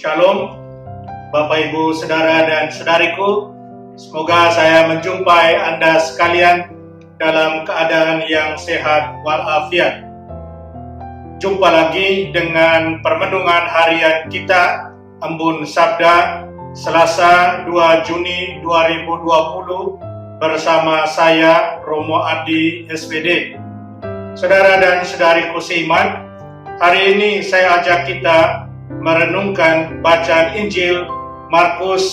Shalom, Bapak Ibu, Saudara dan Saudariku. Semoga saya menjumpai Anda sekalian dalam keadaan yang sehat walafiat. Jumpa lagi dengan permenungan harian kita, Embun Sabda, Selasa 2 Juni 2020 bersama saya, Romo Adi SPD. Saudara dan saudariku seiman, hari ini saya ajak kita merenungkan bacaan Injil Markus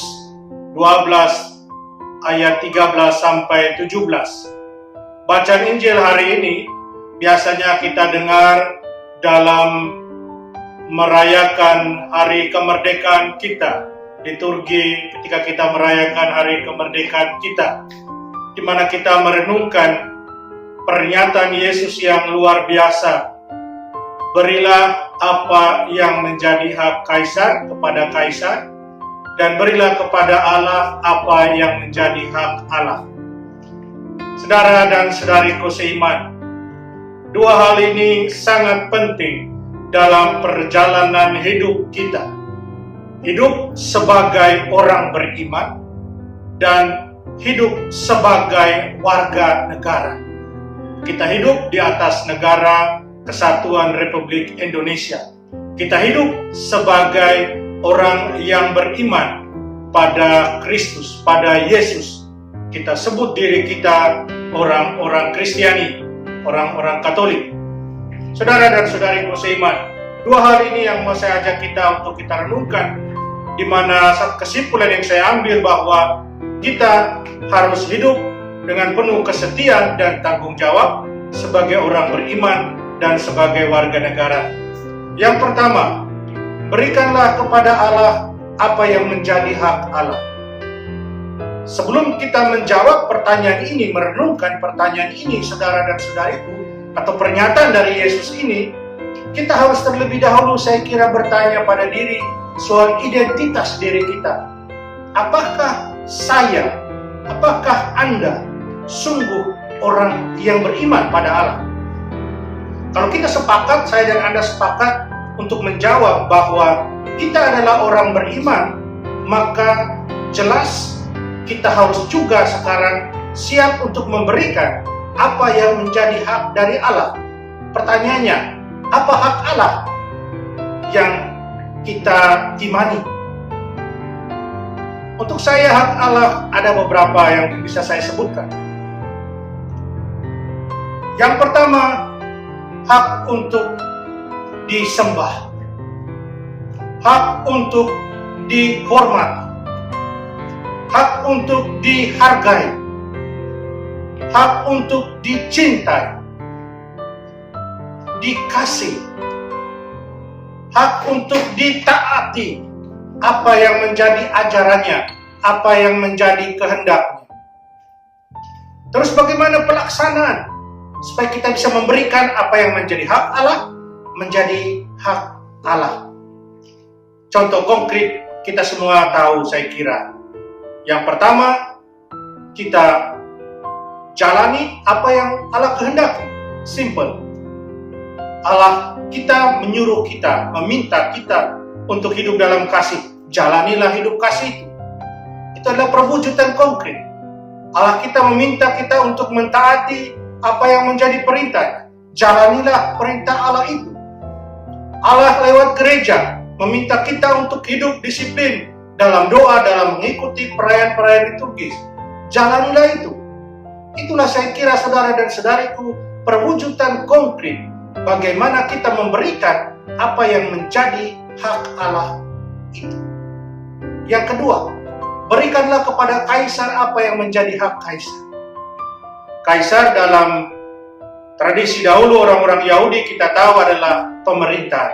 12 ayat 13 sampai 17. Bacaan Injil hari ini biasanya kita dengar dalam merayakan hari kemerdekaan kita, liturgi ketika kita merayakan hari kemerdekaan kita, di mana kita merenungkan pernyataan Yesus yang luar biasa. Berilah apa yang menjadi hak Kaisar kepada Kaisar, dan berilah kepada Allah apa yang menjadi hak Allah. Saudara dan saudariku seiman, dua hal ini sangat penting dalam perjalanan hidup kita. Hidup sebagai orang beriman dan hidup sebagai warga negara. Kita hidup di atas negara Kesatuan Republik Indonesia. Kita hidup sebagai orang yang beriman pada Kristus, pada Yesus. Kita sebut diri kita orang-orang Kristiani, orang-orang Katolik. Saudara dan saudariku seiman, dua hal ini yang mau saya ajak kita untuk kita renungkan, di mana kesimpulan yang saya ambil bahwa kita harus hidup dengan penuh kesetiaan dan tanggung jawab sebagai orang beriman dan sebagai warga negara. Yang pertama, berikanlah kepada Allah apa yang menjadi hak Allah. Sebelum kita menjawab pertanyaan ini, merenungkan pertanyaan ini, saudara dan saudariku, atau pernyataan dari Yesus ini, kita harus terlebih dahulu, saya kira, bertanya pada diri soal identitas diri kita. Apakah saya, apakah Anda sungguh orang yang beriman pada Allah? Kalau kita sepakat, saya dan Anda sepakat untuk menjawab bahwa kita adalah orang beriman, maka jelas kita harus juga sekarang siap untuk memberikan apa yang menjadi hak dari Allah. Pertanyaannya, apa hak Allah yang kita imani? Untuk saya, hak Allah ada beberapa yang bisa saya sebutkan. Yang pertama, hak untuk disembah, hak untuk dihormati, hak untuk dihargai, hak untuk dicintai, dikasih, hak untuk ditaati apa yang menjadi ajarannya, apa yang menjadi kehendaknya. Terus bagaimana pelaksanaan supaya kita bisa memberikan apa yang menjadi hak Allah, menjadi hak Allah? Contoh konkret kita semua tahu, saya kira. Yang pertama, kita jalani apa yang Allah kehendaki. Simple. Allah kita menyuruh kita, meminta kita untuk hidup dalam kasih. Jalanilah hidup kasih itu. Itu adalah perwujudan konkret. Allah kita meminta kita untuk mentaati apa yang menjadi perintah. Jalanilah perintah Allah itu. Allah lewat gereja meminta kita untuk hidup disiplin dalam doa, dalam mengikuti perayaan-perayaan liturgis. Jalanilah itu. Itulah saya kira, saudara dan saudariku, perwujudan konkret bagaimana kita memberikan apa yang menjadi hak Allah itu. Yang kedua, berikanlah kepada Kaisar apa yang menjadi hak Kaisar. Kaisar dalam tradisi dahulu orang-orang Yahudi kita tahu adalah pemerintah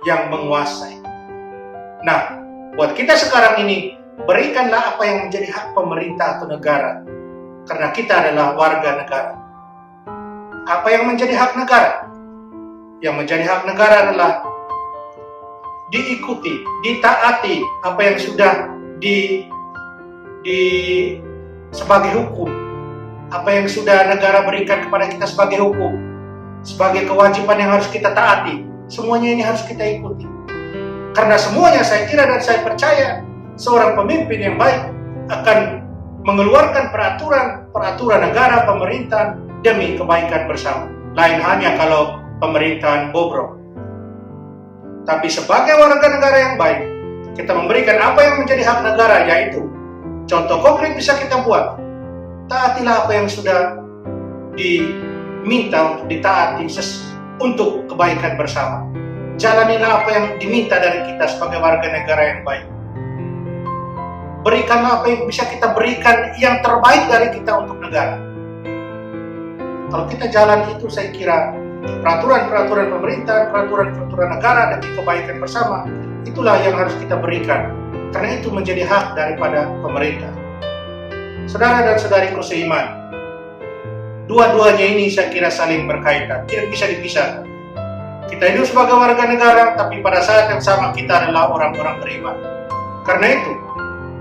yang menguasai. Nah, buat kita sekarang ini, berikanlah apa yang menjadi hak pemerintah atau negara, karena kita adalah warga negara. Apa yang menjadi hak negara? Yang menjadi hak negara adalah diikuti, ditaati apa yang sudah sebagai hukum, apa yang sudah negara berikan kepada kita sebagai hukum, sebagai kewajiban yang harus kita taati. Semuanya ini harus kita ikuti. Karena semuanya saya kira dan saya percaya seorang pemimpin yang baik akan mengeluarkan peraturan negara, pemerintahan demi kebaikan bersama. Lain hanya kalau pemerintahan bobrok. Tapi sebagai warga negara yang baik, kita memberikan apa yang menjadi hak negara, yaitu contoh konkret bisa kita buat. Taatilah apa yang sudah diminta untuk ditaati untuk kebaikan bersama. Jalanilah apa yang diminta dari kita sebagai warga negara yang baik. Berikanlah apa yang bisa kita berikan yang terbaik dari kita untuk negara. Kalau kita jalan itu, saya kira peraturan-peraturan pemerintah, peraturan-peraturan negara demi kebaikan bersama, itulah yang harus kita berikan. Karena itu menjadi hak daripada pemerintah. Saudara dan saudariku seiman, dua-duanya ini saya kira saling berkaitan, tidak bisa dipisahkan. Kita hidup sebagai warga negara, tapi pada saat yang sama kita adalah orang-orang beriman. Karena itu,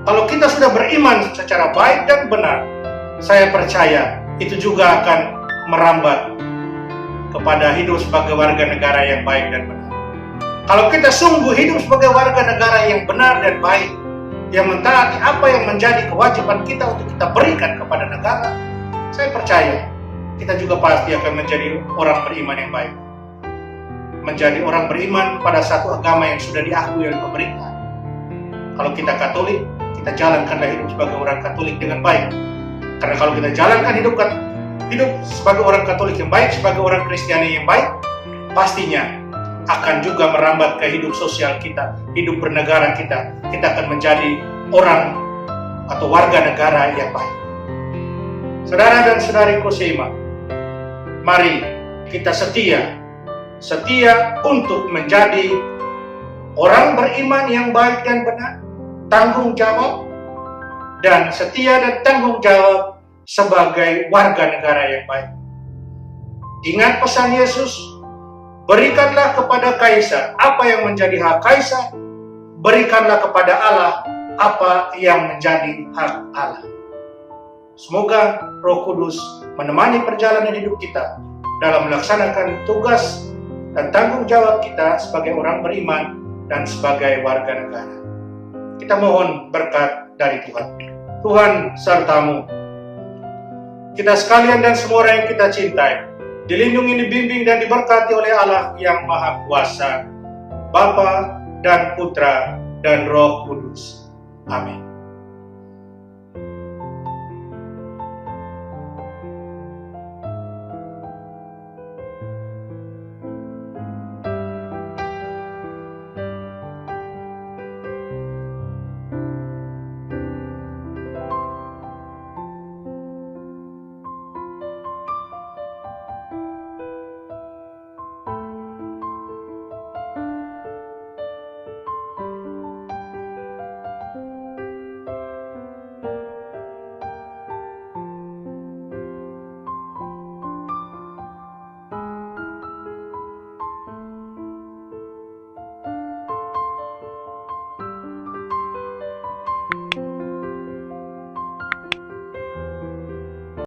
kalau kita sudah beriman secara baik dan benar, saya percaya itu juga akan merambat kepada hidup sebagai warga negara yang baik dan benar. Kalau kita sungguh hidup sebagai warga negara yang benar dan baik, yang mentaati apa yang menjadi kewajiban kita untuk kita berikan kepada negara, saya percaya kita juga pasti akan menjadi orang beriman yang baik. Menjadi orang beriman pada satu agama yang sudah diakui oleh pemerintah. Kalau kita Katolik, kita jalankanlah hidup sebagai orang Katolik dengan baik. Karena kalau kita jalankan hidup sebagai orang Katolik yang baik, sebagai orang Kristiani yang baik, pastinya akan juga merambat ke hidup sosial kita, hidup bernegara kita. Kita akan menjadi orang atau warga negara yang baik. Saudara dan saudariku seiman, mari kita setia untuk menjadi orang beriman yang baik dan benar, tanggung jawab, dan setia dan tanggung jawab sebagai warga negara yang baik. Ingat pesan Yesus, berikanlah kepada Kaisar apa yang menjadi hak Kaisar, berikanlah kepada Allah apa yang menjadi hak Allah. Semoga Roh Kudus menemani perjalanan hidup kita dalam melaksanakan tugas dan tanggung jawab kita sebagai orang beriman dan sebagai warga negara. Kita mohon berkat dari Tuhan. Tuhan sertamu. Kita sekalian dan semua orang yang kita cintai, dilindungi, dibimbing, dan diberkati oleh Allah yang Maha Kuasa, Bapa dan Putra dan Roh Kudus. Amin.